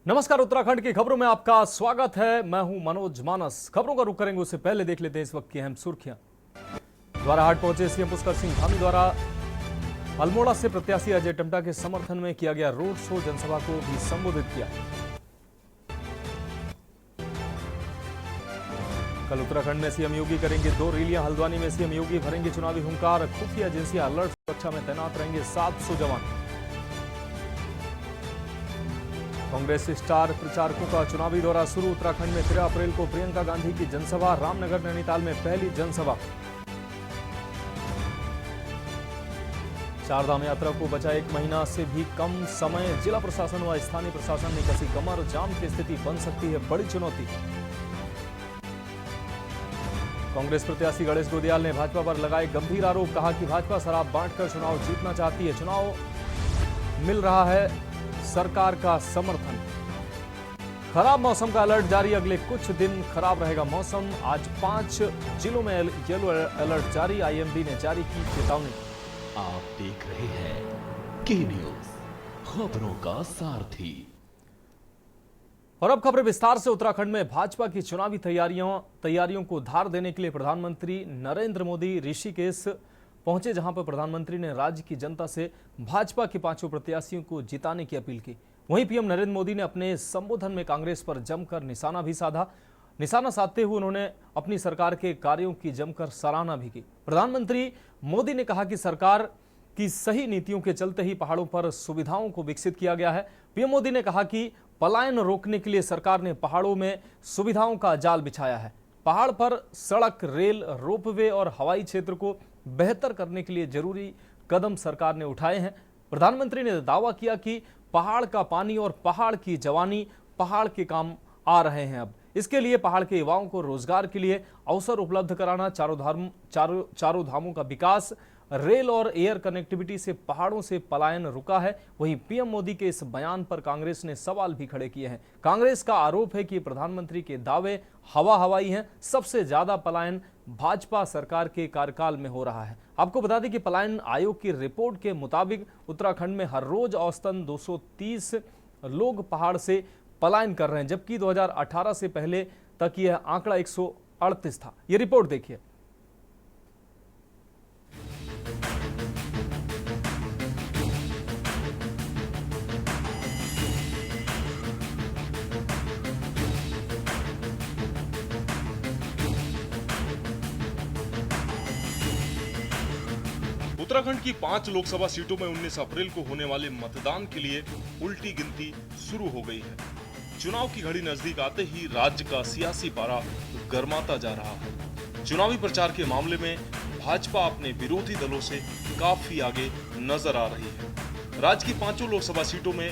नमस्कार, उत्तराखंड की खबरों में आपका स्वागत है। मैं हूं मनोज मानस। खबरों का रुख करेंगे उससे पहले देख लेते हैं इस वक्त की अहम सुर्खियां। द्वाराहाट पहुंचे सीएम पुष्कर सिंह धामी द्वारा अल्मोड़ा से प्रत्याशी अजय टम्टा के समर्थन में किया गया रोड शो, जनसभा को भी संबोधित किया। कल उत्तराखंड में सीएम योगी करेंगे 2 रैलियां। हल्द्वानी में सीएम योगी भरेंगे चुनावी हुंकार। खुफिया एजेंसियां अलर्ट सुरक्षा में तैनात रहेंगे 700 जवान। कांग्रेस स्टार प्रचारकों का चुनावी दौरा शुरू। उत्तराखंड में 13 अप्रैल को प्रियंका गांधी की जनसभा। रामनगर नैनीताल में पहली जनसभा। चारधाम यात्रा को बचा 1 महीना से भी कम समय। जिला प्रशासन व स्थानीय प्रशासन ने कसी कमर। जाम की स्थिति बन सकती है बड़ी चुनौती। कांग्रेस प्रत्याशी गणेश गोदियाल ने भाजपा पर लगाए गंभीर आरोप। कहा कि भाजपा शराब बांटकर चुनाव जीतना चाहती है। चुनाव मिल रहा है सरकार का समर्थन। खराब मौसम का अलर्ट जारी। अगले कुछ दिन खराब रहेगा मौसम। आज 5 जिलों में येलो अलर्ट जारी। आईएमडी ने जारी की चेतावनी। आप देख रहे हैं के न्यूज, खबरों का सारथी। और अब खबरें विस्तार से। उत्तराखंड में भाजपा की चुनावी तैयारियों को धार देने के लिए प्रधानमंत्री नरेंद्र मोदी ऋषिकेश पहुंचे, जहां पर प्रधानमंत्री ने राज्य की जनता से भाजपा के 5 प्रत्याशियों को जिताने की अपील की। वहीं पीएम नरेंद्र मोदी ने अपने संबोधन में कांग्रेस पर जमकर निशाना भी साधा। निशाना साधते हुए उन्होंने अपनी सरकार के कार्यों की जमकर सराहना भी की। प्रधानमंत्री मोदी ने कहा कि सरकार की सही नीतियों के चलते ही पहाड़ों पर सुविधाओं को विकसित किया गया है। पीएम मोदी ने कहा कि पलायन रोकने के लिए सरकार ने पहाड़ों में सुविधाओं का जाल बिछाया है। पहाड़ पर सड़क, रेल, रोपवे और हवाई क्षेत्र को बेहतर करने के लिए जरूरी कदम सरकार ने उठाए हैं। प्रधानमंत्री ने दावा किया कि पहाड़ का पानी और पहाड़ की जवानी पहाड़ के काम आ रहे हैं। अब इसके लिए पहाड़ के युवाओं को रोजगार के लिए अवसर उपलब्ध कराना, चारों धामों का विकास, रेल और एयर कनेक्टिविटी से पहाड़ों से पलायन रुका है। वहीं पीएम मोदी के इस बयान पर कांग्रेस ने सवाल भी खड़े किए हैं। कांग्रेस का आरोप है कि प्रधानमंत्री के दावे हवाई हैं। सबसे ज्यादा पलायन भाजपा सरकार के कार्यकाल में हो रहा है। आपको बता दें कि पलायन आयोग की रिपोर्ट के मुताबिक उत्तराखंड में हर रोज औसतन 230 लोग पहाड़ से पलायन कर रहे हैं, जबकि 2018 से पहले तक यह आंकड़ा 138 था। यह रिपोर्ट देखिए। उत्तराखंड की 5 लोकसभा सीटों में 19 अप्रैल को होने वाले मतदान के लिए उल्टी गिनती शुरू हो गई है। चुनाव की घड़ी नजदीक आते ही राज्य का सियासी पारा गर्माता जा रहा है। चुनावी प्रचार के मामले में भाजपा अपने विरोधी दलों से काफी आगे नजर आ रही है। राज्य की 5 लोकसभा सीटों में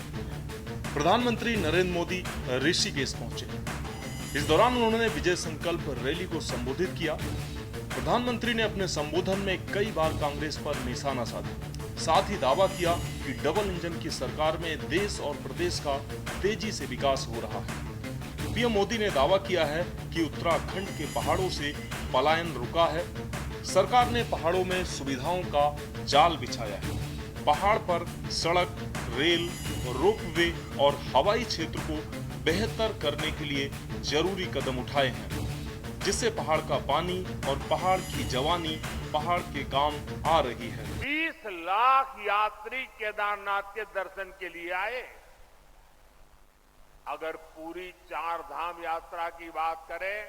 प्रधानमंत्री नरेंद्र मोदी ऋषिकेश पहुंचे। इस दौरान उन्होंने विजय संकल्प रैली को संबोधित किया। प्रधानमंत्री ने अपने संबोधन में कई बार कांग्रेस पर निशाना साधा। साथ ही दावा किया कि डबल इंजन की सरकार में देश और प्रदेश का तेजी से विकास हो रहा है। पीएम मोदी ने दावा किया है कि उत्तराखंड के पहाड़ों से पलायन रुका है। सरकार ने पहाड़ों में सुविधाओं का जाल बिछाया है। पहाड़ पर सड़क, रेल, रोपवे और हवाई क्षेत्र को बेहतर करने के लिए जरूरी कदम उठाए हैं, जिससे पहाड़ का पानी और पहाड़ की जवानी पहाड़ के काम आ रही है। 20 लाख यात्री केदारनाथ के दर्शन के लिए आए। अगर पूरी 4 धाम यात्रा की बात करें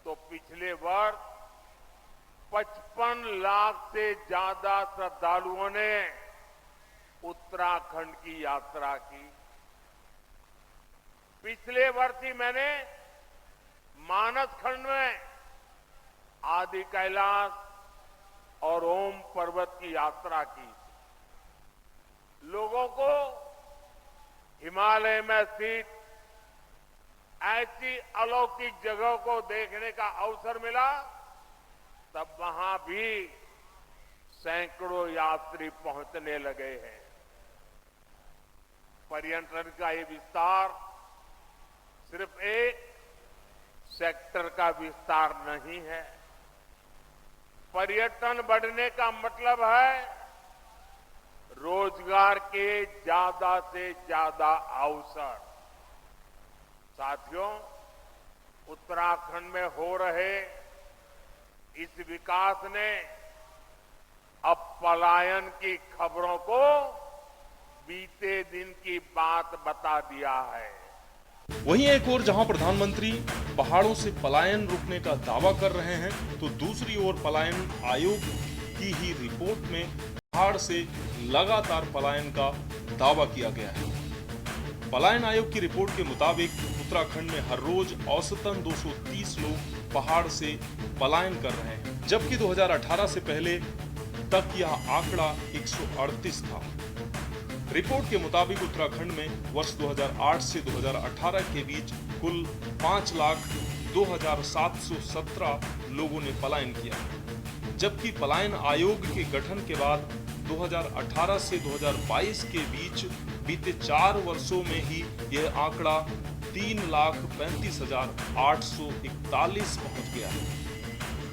तो पिछले वर्ष 55 लाख से ज्यादा श्रद्धालुओं ने उत्तराखंड की यात्रा की। पिछले वर्ष ही मैंने मानस खंड में आदि कैलाश और ओम पर्वत की यात्रा की। लोगों को हिमालय में स्थित ऐसी अलौकिक जगहों को देखने का अवसर मिला, तब वहां भी सैकड़ों यात्री पहुंचने लगे हैं। पर्यटन का ये विस्तार सिर्फ एक सेक्टर का विस्तार नहीं है। पर्यटन बढ़ने का मतलब है रोजगार के ज्यादा से ज्यादा अवसर। साथियों, उत्तराखंड में हो रहे इस विकास ने अब पलायन की खबरों को बीते दिन की बात बता दिया है। वहीं एक ओर जहां प्रधानमंत्री पहाड़ों से पलायन रुकने का दावा कर रहे हैं, तो दूसरी ओर पलायन आयोग की ही रिपोर्ट में पहाड़ से लगातार पलायन का दावा किया गया है। पलायन आयोग की रिपोर्ट के मुताबिक उत्तराखंड में हर रोज औसतन 230 लोग पहाड़ से पलायन कर रहे हैं, जबकि 2018 से पहले तक यह आंकड़ा 138 था। रिपोर्ट के मुताबिक उत्तराखंड में वर्ष 2008 से 2018 के बीच कुल 5,02,717 लोगों ने पलायन किया, जबकि पलायन आयोग के गठन के बाद 2018 से 2022 के बीच बीते 4 वर्षों में ही यह आंकड़ा 3,35,841 पहुंच गया है।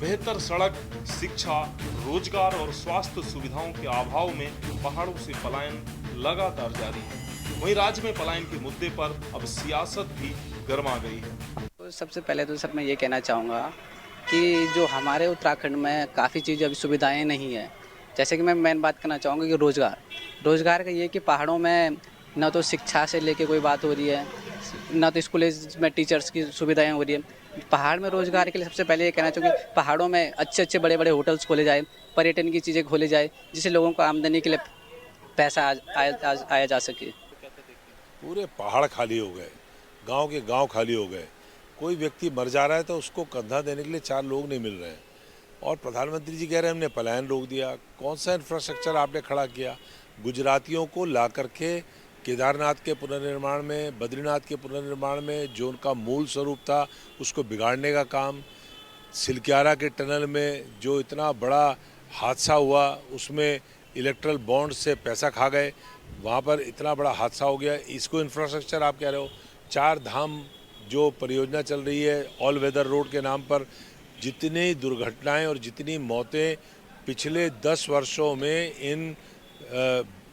बेहतर सड़क, शिक्षा, रोजगार और स्वास्थ्य सुविधाओं के अभाव में पहाड़ों से पलायन लगातार जारी है। वहीं राज्य में पलायन के मुद्दे पर अब सियासत भी गर्मा गई है। तो सबसे पहले तो सर मैं ये कहना चाहूँगा कि जो हमारे उत्तराखंड में काफ़ी चीज़ें अभी सुविधाएं नहीं है। जैसे कि मैं मेन बात करना चाहूँगा कि रोजगार का ये कि पहाड़ों में न तो शिक्षा से लेके कोई बात हो रही है, न तो स्कूलेज में टीचर्स की सुविधाएं हो रही है। पहाड़ में रोजगार के लिए सबसे पहले ये कहना चाहूँगा कि पहाड़ों में अच्छे बड़े होटल्स खोले जाए, पर्यटन की चीज़ें खोले जाए, जिससे लोगों को आमदनी के लिए पैसा आया जा सके। पूरे पहाड़ खाली हो गए, गांव के गांव खाली हो गए। कोई व्यक्ति मर जा रहा है तो उसको कंधा देने के लिए 4 लोग नहीं मिल रहे हैं। और प्रधानमंत्री जी कह रहे हैं हमने पलायन रोक दिया। कौन सा इंफ्रास्ट्रक्चर आपने खड़ा किया? गुजरातियों को ला करके केदारनाथ के पुनर्निर्माण में, बद्रीनाथ के पुनर्निर्माण में जो उनका मूल स्वरूप था उसको बिगाड़ने का काम। सिलक्यारा के टनल में जो इतना बड़ा हादसा हुआ उसमें इलेक्ट्रल बॉन्ड से पैसा खा गए, वहाँ पर इतना बड़ा हादसा हो गया। इसको इंफ्रास्ट्रक्चर आप कह रहे हो। 4 धाम जो परियोजना चल रही है ऑल वेदर रोड के नाम पर, जितनी दुर्घटनाएं और जितनी मौतें पिछले 10 वर्षों में इन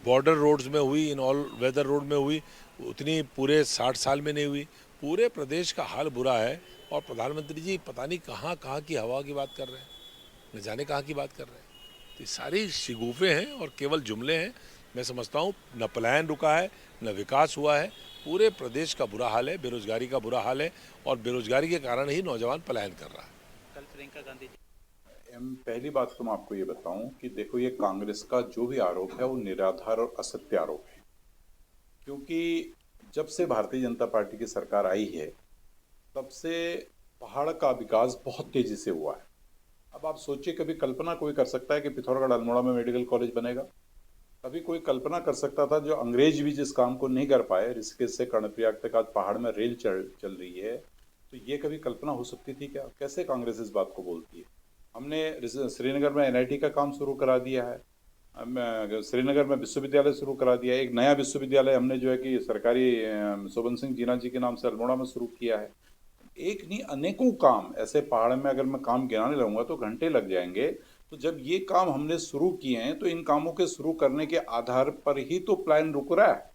बॉर्डर रोड्स में हुई, इन ऑल वेदर रोड में हुई, उतनी पूरे 60 साल में नहीं हुई। पूरे प्रदेश का हाल बुरा है और प्रधानमंत्री जी पता नहीं कहाँ की हवा की बात कर रहे हैं, न जाने कहाँ की बात कर रहे हैं। तो ये सारी शिगुफे हैं और केवल जुमले हैं। मैं समझता हूँ न पलायन रुका है, न विकास हुआ है। पूरे प्रदेश का बुरा हाल है, बेरोजगारी का बुरा हाल है और बेरोजगारी के कारण ही नौजवान पलायन कर रहा है। कल प्रियंका गांधी जी पहली बात तो मैं आपको ये बताऊं कि देखो, ये कांग्रेस का जो भी आरोप है वो निराधार और असत्य आरोप है। क्योंकि जब से भारतीय जनता पार्टी की सरकार आई है तब से पहाड़ का विकास बहुत तेजी से हुआ है। अब आप सोचिए, कभी कल्पना कोई कर सकता है कि पिथौरागढ़ अल्मोड़ा में मेडिकल कॉलेज बनेगा? कभी कोई कल्पना कर सकता था? जो अंग्रेज भी जिस काम को नहीं कर पाए, ऋषिकेश से कर्णप्रयाग तक आज पहाड़ में रेल चल रही है, तो ये कभी कल्पना हो सकती थी क्या? कैसे कांग्रेस इस बात को बोलती है? हमने श्रीनगर में NIT का काम शुरू करा दिया है, श्रीनगर में विश्वविद्यालय शुरू करा दिया है। एक नया विश्वविद्यालय हमने जो है कि सरकारी शोभन सिंह जीना जी के नाम से अल्मोड़ा में शुरू किया है। एक नहीं अनेकों काम ऐसे पहाड़ में, अगर मैं काम गिनाने लगूंगा तो घंटे लग जाएंगे। तो जब ये काम हमने शुरू किए हैं तो इन कामों के शुरू करने के आधार पर ही तो पलायन रुक रहा है।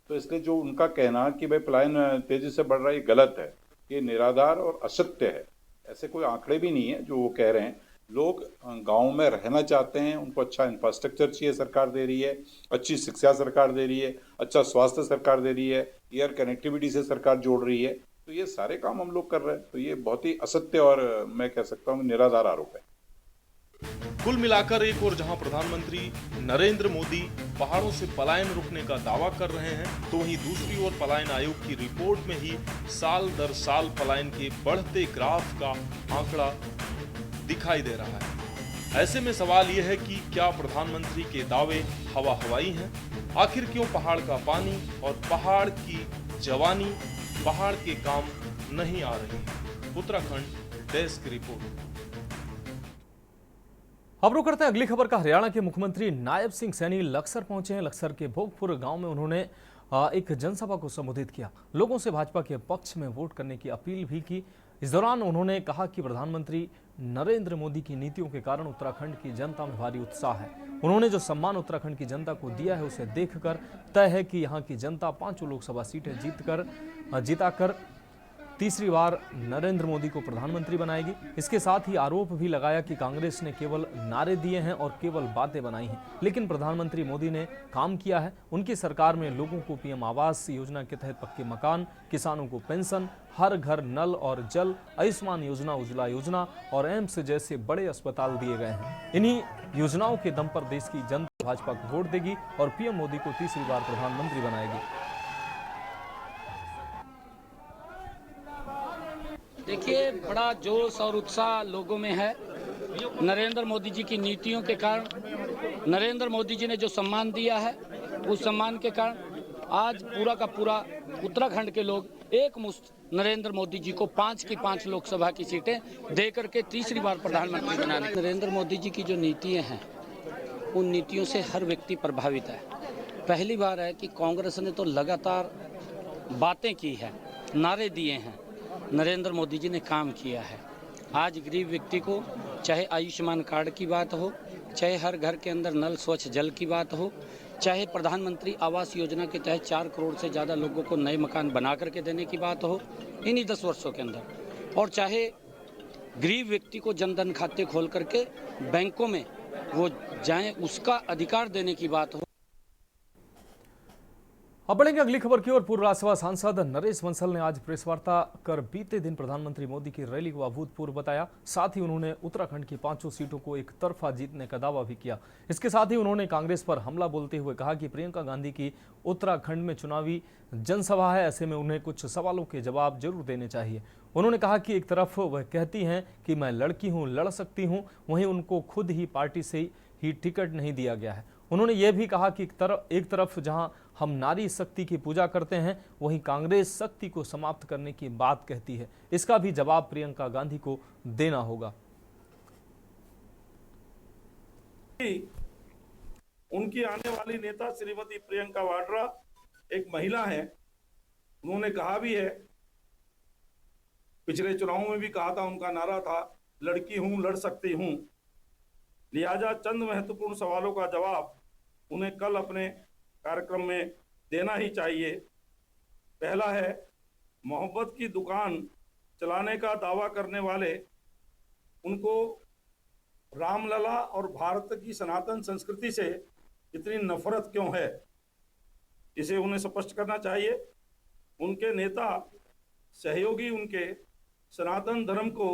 तो इसलिए जो उनका कहना कि भाई पलायन तेजी से बढ़ रहा है, ये गलत है, ये निराधार और असत्य है। ऐसे कोई आंकड़े भी नहीं है जो वो कह रहे हैं। लोग गाँव में रहना चाहते हैं, उनको अच्छा इंफ्रास्ट्रक्चर चाहिए, सरकार दे रही है। अच्छी शिक्षा सरकार दे रही है, अच्छा स्वास्थ्य सरकार दे रही है, एयर कनेक्टिविटी से सरकार जोड़ रही है। तो ये सारे काम हम लोग कर रहे हैं। तो ये बहुत ही असत्य और मैं कह सकता हूँ निराधार आरोप है। कुल मिलाकर एक और जहां प्रधानमंत्री नरेंद्र मोदी पहाड़ों से पलायन रुकने का दावा कर रहे हैं, तो वहीं दूसरी ओर पलायन आयोग की रिपोर्ट में ही साल दर साल पलायन के बढ़ते ग्राफ का आंकड़ा दिखाई दे रहा है। ऐसे में सवाल यह है कि क्या प्रधानमंत्री के दावे हवा हवाई हैं? आखिर क्यों पहाड़ का पानी और पहाड़ की जवानी, पहाड़ के काम नहीं आ रही? Uttarakhand desk report. अब रुक करते हैं अगली खबर का। हरियाणा के मुख्यमंत्री नायब सिंह सैनी लक्सर पहुंचे हैं। लक्सर के भोगपुर गांव में उन्होंने एक जनसभा को संबोधित किया, लोगों से भाजपा के पक्ष में वोट करने की अपील भी की। इस दौरान उन्होंने कहा कि प्रधानमंत्री नरेंद्र मोदी की नीतियों के कारण उत्तराखंड की जनता में भारी उत्साह है। उन्होंने जो सम्मान उत्तराखंड की जनता को दिया है उसे देखकर तय है कि यहाँ की जनता 5 लोकसभा सीटें जीताकर तीसरी बार नरेंद्र मोदी को प्रधानमंत्री बनाएगी। इसके साथ ही आरोप भी लगाया कि कांग्रेस ने केवल नारे दिए हैं और केवल बातें बनाई हैं, लेकिन प्रधानमंत्री मोदी ने काम किया है। उनकी सरकार में लोगों को पीएम आवास योजना के तहत पक्के मकान, किसानों को पेंशन, हर घर नल और जल, आयुष्मान योजना, उज्ज्वला योजना और एम्स जैसे बड़े अस्पताल दिए गए हैं। इन्हीं योजनाओं के दम पर देश की जनता भाजपा को वोट देगी और पीएम मोदी को तीसरी बार प्रधानमंत्री बनाएगी। देखिए, बड़ा जोश और उत्साह लोगों में है। नरेंद्र मोदी जी की नीतियों के कारण, नरेंद्र मोदी जी ने जो सम्मान दिया है, उस सम्मान के कारण आज पूरा का पूरा उत्तराखंड के लोग एक मुश्त नरेंद्र मोदी जी को 5 की 5 लोकसभा की सीटें दे करके तीसरी बार प्रधानमंत्री बनाने। नरेंद्र मोदी जी की जो नीतियां हैं, उन नीतियों से हर व्यक्ति प्रभावित है। पहली बार है कि कांग्रेस ने तो लगातार बातें की है, नारे दिए हैं, नरेंद्र मोदी जी ने काम किया है। आज गरीब व्यक्ति को चाहे आयुष्मान कार्ड की बात हो, चाहे हर घर के अंदर नल स्वच्छ जल की बात हो, चाहे प्रधानमंत्री आवास योजना के तहत 4 करोड़ से ज़्यादा लोगों को नए मकान बना करके देने की बात हो इन्हीं 10 वर्षों के अंदर, और चाहे गरीब व्यक्ति को जनधन खाते खोल करके बैंकों में वो जाएं उसका अधिकार देने की बात हो। अब बढ़ेंगे अगली खबर की ओर। पूर्व राज्यसभा सांसद नरेश बंसल ने आज प्रेस वार्ता कर बीते दिन प्रधानमंत्री मोदी की रैली को अभूतपूर्व बताया। साथ ही उन्होंने उत्तराखंड की 5 सीटों को एक तरफा जीतने का दावा भी किया। इसके साथ ही उन्होंने कांग्रेस पर हमला बोलते हुए कहा कि प्रियंका गांधी की उत्तराखंड में चुनावी जनसभा है, ऐसे में उन्हें कुछ सवालों के जवाब जरूर देने चाहिए। उन्होंने कहा कि एक तरफ वह कहती हैं कि मैं लड़की हूं, लड़ सकती हूं, वहीं उनको खुद ही पार्टी से ही टिकट नहीं दिया गया है। उन्होंने ये भी कहा कि एक तरफ जहां हम नारी शक्ति की पूजा करते हैं, वहीं कांग्रेस शक्ति को समाप्त करने की बात कहती है। इसका भी जवाब प्रियंका गांधी को देना होगा। उनकी आने वाली नेता श्रीमती प्रियंका वाड्रा एक महिला है। उन्होंने कहा भी है, पिछले चुनावों में भी कहा था, उनका नारा था लड़की हूं, लड़ सकती हूं। लिहाजा चंद महत्वपूर्ण सवालों का जवाब उन्हें कल अपने कार्यक्रम में देना ही चाहिए। पहला है, मोहब्बत की दुकान चलाने का दावा करने वाले उनको रामलला और भारत की सनातन संस्कृति से इतनी नफरत क्यों है, इसे उन्हें स्पष्ट करना चाहिए। उनके नेता सहयोगी उनके सनातन धर्म को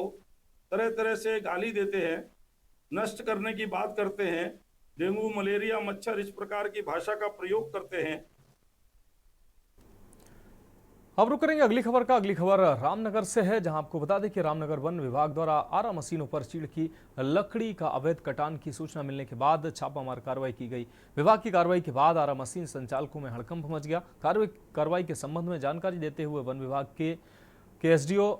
तरह तरह से गाली देते हैं, नष्ट करने की बात करते हैं, डेंगू, मलेरिया, मच्छर, इस प्रकार की भाषा का प्रयोग करते हैं। अब रुक करेंगे अगली खबर का। अगली खबर रामनगर से है, जहां आपको बता दें कि रामनगर वन विभाग द्वारा आरा मशीनों पर चीड़ की लकड़ी का अवैध कटान की सूचना मिलने के बाद छापामार कार्रवाई की गई। विभाग की कार्रवाई के बाद आरा मशीन संचालकों में हड़कंप मच गया। कार्रवाई के संबंध में जानकारी देते हुए वन विभाग के एसडीओ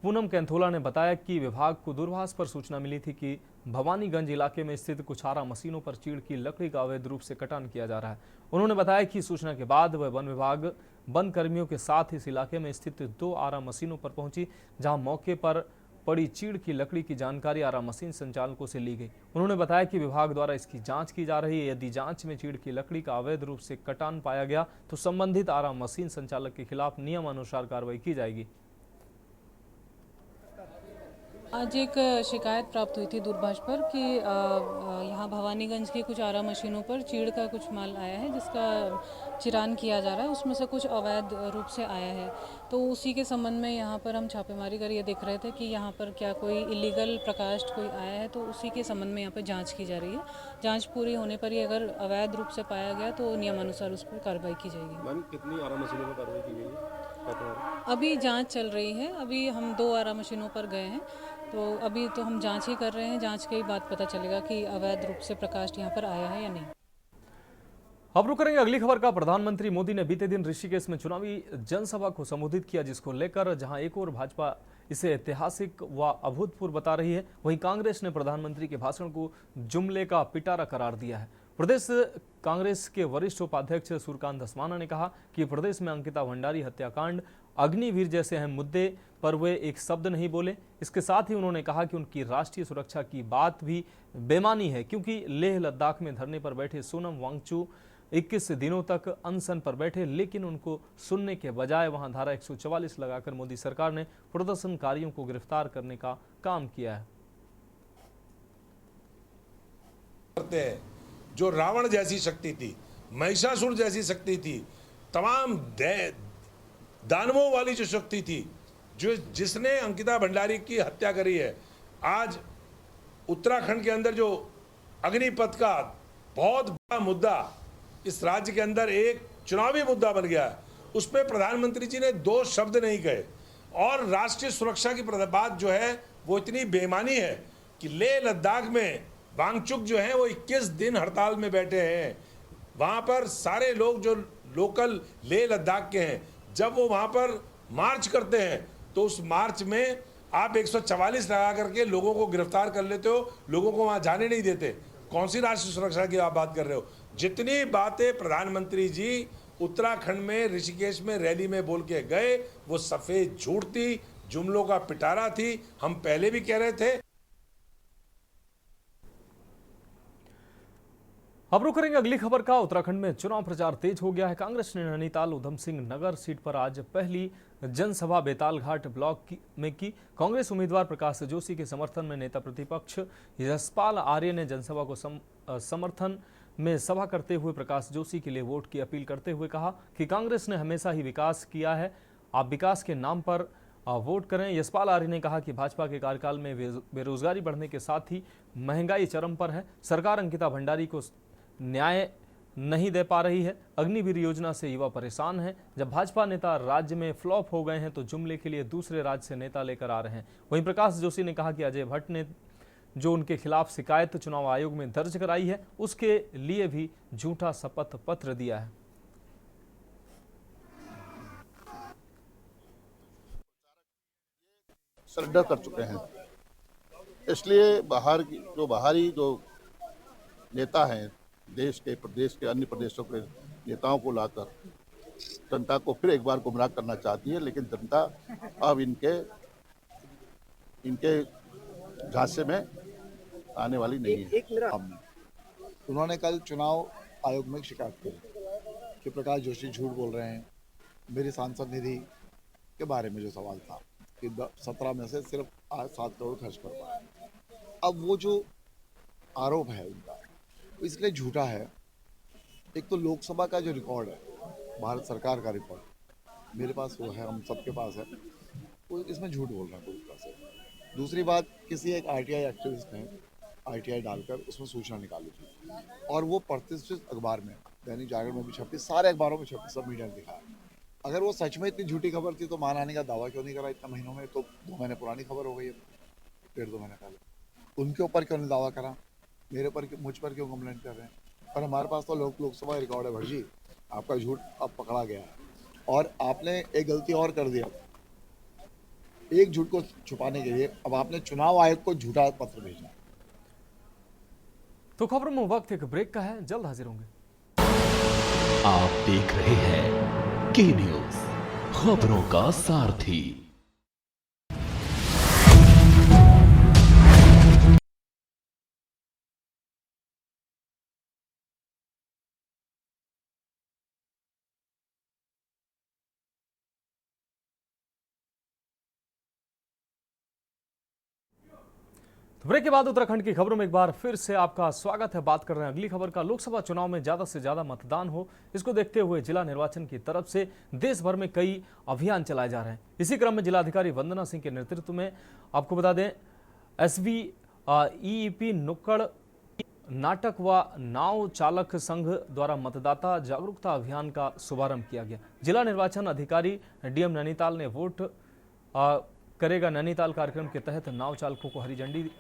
पूनम कैंथोला ने बताया कि विभाग को दूरभाष पर सूचना मिली थी कि भवानीगंज इलाके में स्थित कुछ आरा मशीनों पर चीड़ की लकड़ी का अवैध रूप से कटान किया जा रहा है। उन्होंने बताया कि सूचना के बाद वह वन विभाग वन कर्मियों के साथ इस इलाके में स्थित 2 आरा मशीनों पर पहुंची, जहां मौके पर पड़ी चीड़ की लकड़ी की जानकारी आरा मशीन संचालकों से ली गई। उन्होंने बताया कि विभाग द्वारा इसकी जांच की जा रही है। यदि जांच में चीड़ की लकड़ी का अवैध रूप से कटान पाया गया तो संबंधित आरा मशीन संचालक के खिलाफ नियमानुसार कार्रवाई की जाएगी। आज एक शिकायत प्राप्त हुई थी दूरभाष पर कि यहाँ भवानीगंज की कुछ आरा मशीनों पर चीड़ का कुछ माल आया है, जिसका चिरान किया जा रहा है। उसमें से कुछ अवैध रूप से आया है, तो उसी के संबंध में यहाँ पर हम छापेमारी कर ये देख रहे थे कि यहाँ पर क्या कोई इलीगल प्रकाष्ठ कोई आया है, तो उसी के संबंध में यहाँ पर जाँच की जा रही है। जाँच पूरी होने पर ही अगर अवैध रूप से पाया गया तो नियमानुसार उस पर कार्रवाई की जाएगी। मैम, कितनी आरा मशीनों पर कार्रवाई की गई है? अभी जाँच चल रही है। अभी हम 2 आरा मशीनों पर गए हैं, तो अभी तो हम जांच ही कर रहे हैं। जांच के ही बाद पता चलेगा कि अवैध रूप से प्रकाश यहाँ पर आया है या नहीं। अब रुक करेंगे अगली खबर का। प्रधानमंत्री मोदी ने बीते दिन ऋषिकेश में चुनावी जनसभा को संबोधित किया, जिसको लेकर जहां एक और भाजपा इसे ऐतिहासिक व अभूतपूर्व बता रही है, वहीं कांग्रेस ने प्रधानमंत्री के भाषण को जुमले का पिटारा करार दिया है। प्रदेश कांग्रेस के वरिष्ठ उपाध्यक्ष सूर्यकांत धस्माना ने कहा कि प्रदेश में अंकिता भंडारी हत्याकांड, अग्निवीर जैसे अहम मुद्दे पर वे एक शब्द नहीं बोले। इसके साथ ही उन्होंने कहा कि उनकी राष्ट्रीय सुरक्षा की बात भी बेमानी है, क्योंकि लेह लद्दाख में धरने पर बैठे सोनम वांगचू 21 दिनों तक अनशन पर बैठे, लेकिन उनको सुनने के बजाय वहां धारा 144 लगाकर मोदी सरकार ने प्रदर्शनकारियों को गिरफ्तार करने का काम किया है। करते हैं जो रावण जैसी शक्ति थी, महिषासुर जैसी शक्ति थी, तमाम दानवों वाली जो शक्ति थी, जिसने अंकिता भंडारी की हत्या करी है, आज उत्तराखंड के अंदर जो अग्निपथ का बहुत बड़ा मुद्दा इस राज्य के अंदर एक चुनावी मुद्दा बन गया है, उस पर प्रधानमंत्री जी ने 2 शब्द नहीं कहे। और राष्ट्रीय सुरक्षा की बात जो है वो इतनी बेईमानी है कि लेह लद्दाख में वांगचुक जो है वो 21 दिन हड़ताल में बैठे हैं। वहां पर सारे लोग जो लोकल लेह लद्दाख के हैं, जब वो वहां पर मार्च करते हैं तो उस मार्च में आप 144 लगा करके लोगों को गिरफ्तार कर लेते हो, लोगों को वहां जाने नहीं देते। कौन सी राष्ट्रीय सुरक्षा की आप बात कर रहे हो? जितनी बातें प्रधानमंत्री जी उत्तराखंड में ऋषिकेश में रैली में बोल के गए, वो सफेद झूठ थी, जुमलों का पिटारा थी। हम पहले भी कह रहे थे। अब रुक करेंगे अगली खबर का। उत्तराखंड में चुनाव प्रचार तेज हो गया है। कांग्रेस ने नैनीताल उधम सिंह नगर सीट पर आज पहली जनसभा बेतालघाट ब्लॉक में की। कांग्रेस उम्मीदवार प्रकाश जोशी के समर्थन में नेता प्रतिपक्ष यशपाल आर्य ने जनसभा को समर्थन में सभा करते हुए प्रकाश जोशी के लिए वोट की अपील करते हुए कहा कि कांग्रेस ने हमेशा ही विकास किया है, आप विकास के नाम पर वोट करें। यशपाल आर्य ने कहा कि भाजपा के कार्यकाल में बेरोजगारी बढ़ने के साथ ही महंगाई चरम पर है। सरकार अंकिता भंडारी को न्याय नहीं दे पा रही है। अग्निवीर योजना से युवा परेशान हैं। जब भाजपा नेता राज्य में फ्लॉप हो गए हैं तो जुमले के लिए दूसरे राज्य से नेता लेकर आ रहे हैं। वहीं प्रकाश जोशी ने कहा कि अजय भट्ट ने जो उनके खिलाफ शिकायत चुनाव आयोग में दर्ज कराई है, उसके लिए भी झूठा शपथ पत्र दिया है। सरेंडर कर चुके हैं, इसलिए बाहरी जो नेता हैं देश के प्रदेश के अन्य प्रदेशों के नेताओं को लाकर जनता को फिर एक बार गुमराह करना चाहती है, लेकिन जनता अब इनके झांसे में आने वाली नहीं है। उन्होंने कल चुनाव आयोग में शिकायत की कि प्रकाश जोशी झूठ बोल रहे हैं। मेरी सांसद निधि के बारे में जो सवाल था कि 17 में से सिर्फ 7 करोड़ खर्च कर पाए। अब वो जो आरोप है उनका इसलिए झूठा है। एक तो लोकसभा का जो रिकॉर्ड है, भारत सरकार का रिकॉर्ड मेरे पास वो है, हम सबके पास है, वो इसमें झूठ बोल रहा है पूरी तरह से। दूसरी बात, किसी एक आरटीआई एक्टिविस्ट ने आरटीआई डालकर उसमें सूचना निकाली थी और वो प्रतिष्ठित अखबार में, दैनिक जागरण में भी छपी, सारे अखबारों में छपी, सब मीडिया ने दिखाया। अगर वो सच में इतनी झूठी खबर थी तो मान आने का दावा क्यों नहीं करा इतना महीनों में? तो 2 महीने पुरानी खबर हो गई है, 1.5-2 महीने पहले। उनके ऊपर क्यों नहीं दावा करा? मेरे पर मुझ पर क्यों कंप्लेंट कर रहे हैं? पर हमारे पास तो लोकसभा रिकॉर्ड है। भटजी, आपका झूठ अब पकड़ा गया है और आपने एक गलती और कर दिया। एक झूठ को छुपाने के लिए अब आपने चुनाव आयोग को झूठा पत्र भेजा। तो खबरों में वक्त एक ब्रेक का है, जल्द हाजिर होंगे। आप देख रहे हैं के न्यूज, खबरों का सारथी। तो ब्रेक के बाद उत्तराखंड की खबरों में एक बार फिर से आपका स्वागत है। बात कर रहे हैं अगली खबर का। लोकसभा चुनाव में ज्यादा से ज्यादा मतदान हो, इसको देखते हुए जिला निर्वाचन की तरफ से देश भर में कई अभियान चलाए जा रहे हैं। इसी क्रम में जिलाधिकारी वंदना सिंह के नेतृत्व में आपको बता दें SVEEP नुक्कड़ नाटक व नाव चालक संघ द्वारा मतदाता जागरूकता अभियान का शुभारंभ किया गया। जिला निर्वाचन अधिकारी DM नैनीताल ने वोट करेगा नैनीताल कार्यक्रम के तहत नाव चालकों को हरी झंडी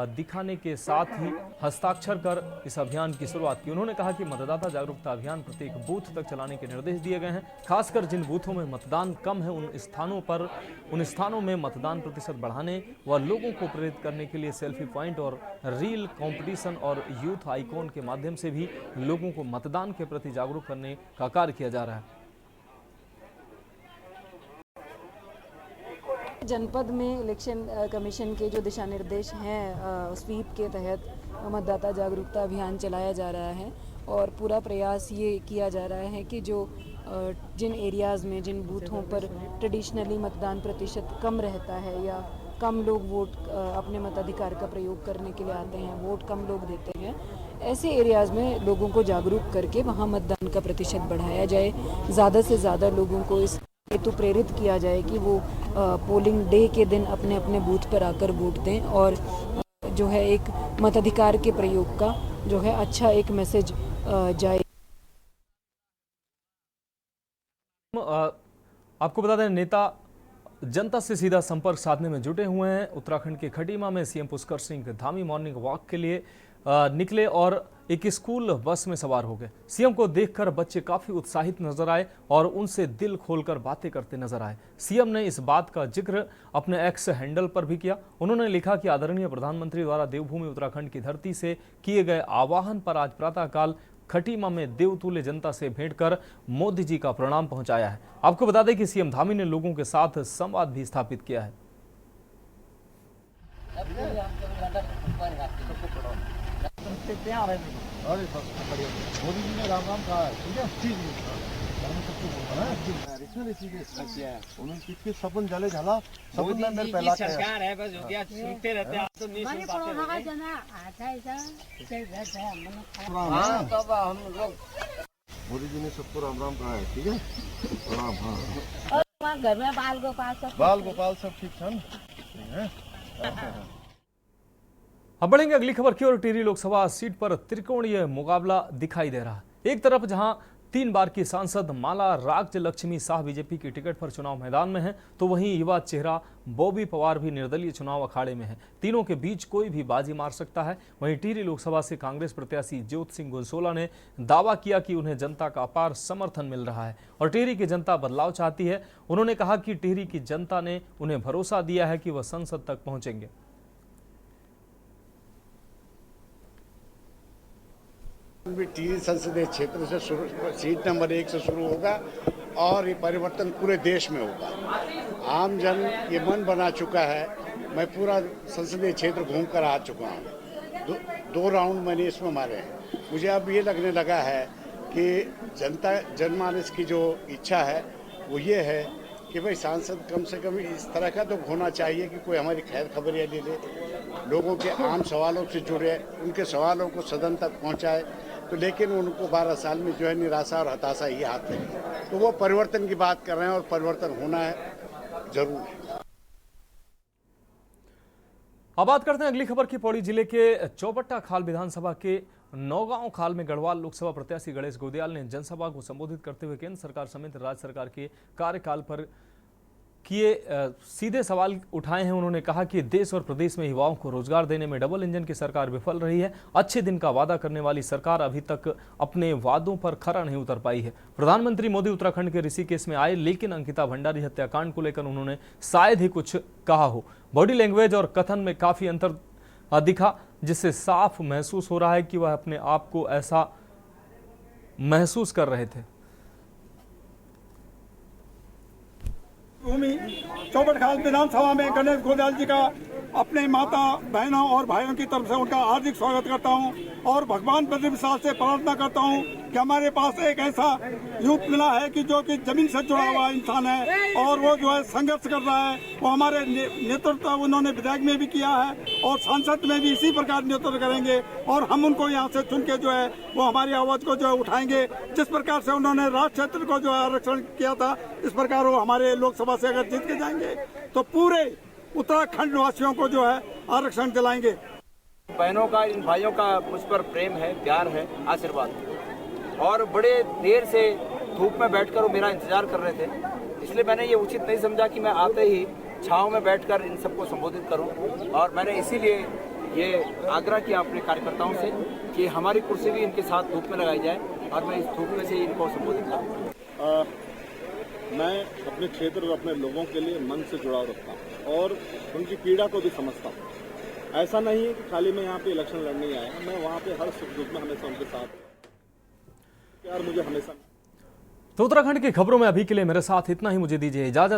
दिखाने के साथ ही हस्ताक्षर कर इस अभियान की शुरुआत की। उन्होंने कहा कि मतदाता जागरूकता अभियान प्रत्येक बूथ तक चलाने के निर्देश दिए गए हैं। खासकर जिन बूथों में मतदान कम है उन स्थानों में मतदान प्रतिशत बढ़ाने व लोगों को प्रेरित करने के लिए सेल्फी पॉइंट और रील कंपटीशन और यूथ आइकॉन के माध्यम से भी लोगों को मतदान के प्रति जागरूक करने का कार्य किया जा रहा है। जनपद में इलेक्शन कमीशन के जो दिशा निर्देश हैं, स्वीप के तहत मतदाता जागरूकता अभियान चलाया जा रहा है और पूरा प्रयास ये किया जा रहा है कि जो जिन एरियाज़ में, जिन बूथों पर ट्रेडिशनली मतदान प्रतिशत कम रहता है या कम लोग वोट अपने मताधिकार का प्रयोग करने के लिए आते हैं, वोट कम लोग देते हैं, ऐसे एरियाज़ में लोगों को जागरूक करके वहाँ मतदान का प्रतिशत बढ़ाया जाए। ज़्यादा से ज़्यादा लोगों को इस हेतु प्रेरित किया जाए कि वो पोलिंग डे के दिन अपने अपने बूथ पर आकर वोट दें और जो है एक मताधिकार के प्रयोग का जो है अच्छा एक मैसेज जाए। आपको बता दें, नेता जनता से सीधा संपर्क साधने में जुटे हुए हैं। उत्तराखंड के खटीमा में CM Pushkar Singh Dhami morning walk के लिए निकले और एक स्कूल बस में सवार हो गए। सीएम को देखकर बच्चे काफी उत्साहित नजर आए और उनसे दिल खोलकर बातें करते नजर आए। सीएम ने इस बात का जिक्र अपने एक्स हैंडल पर भी किया। उन्होंने लिखा कि आदरणीय प्रधानमंत्री द्वारा देवभूमि उत्तराखंड की धरती से किए गए आह्वान पर आज प्रातःकाल खटीमा में देवतुल्य जनता से भेंट कर मोदी जी का प्रणाम पहुंचाया है। आपको बता दें कि सीएम धामी ने लोगों के साथ संवाद भी स्थापित किया है। मोदी जी ने राम राम कहा है, ठीक है। उन्होंने कितने सपन जले झाला, सपन में मेरे पहला सरकार है, बस हो गया, सुनते रहते हैं तो नहीं सुन पाते। मोदी जी ने सबको राम राम कहा है, ठीक है, प्रणाम। हाँ, घर में बाल गोपाल सब ठीक है। अब बढ़ेंगे अगली खबर की ओर। टिहरी लोकसभा सीट पर त्रिकोणीय मुकाबला दिखाई दे रहा है। एक तरफ जहां 3 बार की सांसद माला राज्य लक्ष्मी शाह बीजेपी की टिकट पर चुनाव मैदान में है, तो वहीं युवा चेहरा बॉबी पवार भी निर्दलीय चुनाव अखाड़े में है। तीनों के बीच कोई भी बाजी मार सकता है। वहीं टिहरी लोकसभा से कांग्रेस प्रत्याशी ज्योत सिंह गुंसोला ने दावा किया कि उन्हें जनता का अपार समर्थन मिल रहा है और टिहरी की जनता बदलाव चाहती है। उन्होंने कहा कि टिहरी की जनता ने उन्हें भरोसा दिया है कि वह संसद तक पहुंचेंगे। टिहरी संसदीय क्षेत्र से सीट नंबर 1 से शुरू होगा और ये परिवर्तन पूरे देश में होगा। आम जन ये मन बना चुका है। मैं पूरा संसदीय क्षेत्र घूम कर आ चुका हूँ। 2 राउंड मैंने इसमें मारे हैं। मुझे अब ये लगने लगा है कि जनमानस की जो इच्छा है वो ये है कि भाई सांसद कम से कम इस तरह का तो होना चाहिए कि कोई हमारी खैर खबरियाँ ले ले, लोगों के आम सवालों से जुड़े, उनके सवालों को सदन तक पहुँचाए। तो लेकिन उनको 12 साल में जो है निराशा और हताशा ही हाथ लगी। तो वो परिवर्तन की बात कर रहे हैं और परिवर्तन होना है, जरूर है। अब बात करते हैं अगली खबर की। पौड़ी जिले के चौबट्टा खाल विधानसभा के नौगांव खाल में गढ़वाल लोकसभा प्रत्याशी गणेश गोदियाल ने जनसभा को संबोधित करते हुए केंद्र सरकार समेत राज्य सरकार के कार्यकाल पर किए सीधे सवाल उठाए हैं। उन्होंने कहा कि देश और प्रदेश में युवाओं को रोजगार देने में डबल इंजन की सरकार विफल रही है। अच्छे दिन का वादा करने वाली सरकार अभी तक अपने वादों पर खरा नहीं उतर पाई है। प्रधानमंत्री मोदी उत्तराखंड के ऋषिकेश में आए, लेकिन अंकिता भंडारी हत्याकांड को लेकर उन्होंने शायद ही कुछ कहा हो। बॉडी लैंग्वेज और कथन में काफी अंतर दिखा, जिससे साफ महसूस हो रहा है कि वह अपने आप को ऐसा महसूस कर रहे थे। भूमि चौबट खाल विधानसभा में गणेश गोदियाल जी का अपने माता बहनों और भाइयों की तरफ से उनका हार्दिक स्वागत करता हूं और भगवान बद्री विशाल से प्रार्थना करता हूं कि हमारे पास एक ऐसा यूथ मिला है कि जो कि जमीन से जुड़ा हुआ इंसान है और वो जो है संघर्ष कर रहा है। वो हमारे नेतृत्व उन्होंने विधायक में भी किया है और सांसद में भी इसी प्रकार नेतृत्व करेंगे और हम उनको यहाँ से चुन के जो है वो हमारी आवाज को जो है उठाएंगे। जिस प्रकार से उन्होंने राज क्षेत्र को जो है आरक्षण किया था, इस प्रकार वो हमारे लोकसभा से अगर जीत के जाएंगे तो पूरे उत्तराखंड वासियों को जो है आरक्षण दिलाएंगे। बहनों का, इन भाइयों का मुझ पर प्रेम है, प्यार है, आशीर्वाद, और बड़े देर से धूप में बैठकर वो मेरा इंतजार कर रहे थे। इसलिए मैंने ये उचित नहीं समझा कि मैं आते ही छांव में बैठकर इन सबको संबोधित करूं और मैंने इसीलिए ये आग्रह किया अपने कार्यकर्ताओं से कि हमारी कुर्सी भी इनके साथ धूप में लगाई जाए और मैं इस धूप में से इनको संबोधित करूँ। मैं अपने क्षेत्र और अपने लोगों के लिए मन से जुड़ाव रखता हूँ और उनकी पीड़ा को भी समझता हूँ। ऐसा नहीं है कि खाली मैं यहाँ पे इलेक्शन लड़ने आया, मैं वहाँ पे हर सुख दुख में हमेशा उनके साथ प्यार मुझे हमेशा। तो उत्तराखंड की खबरों में अभी के लिए मेरे साथ इतना ही। मुझे दीजिए इजाजत।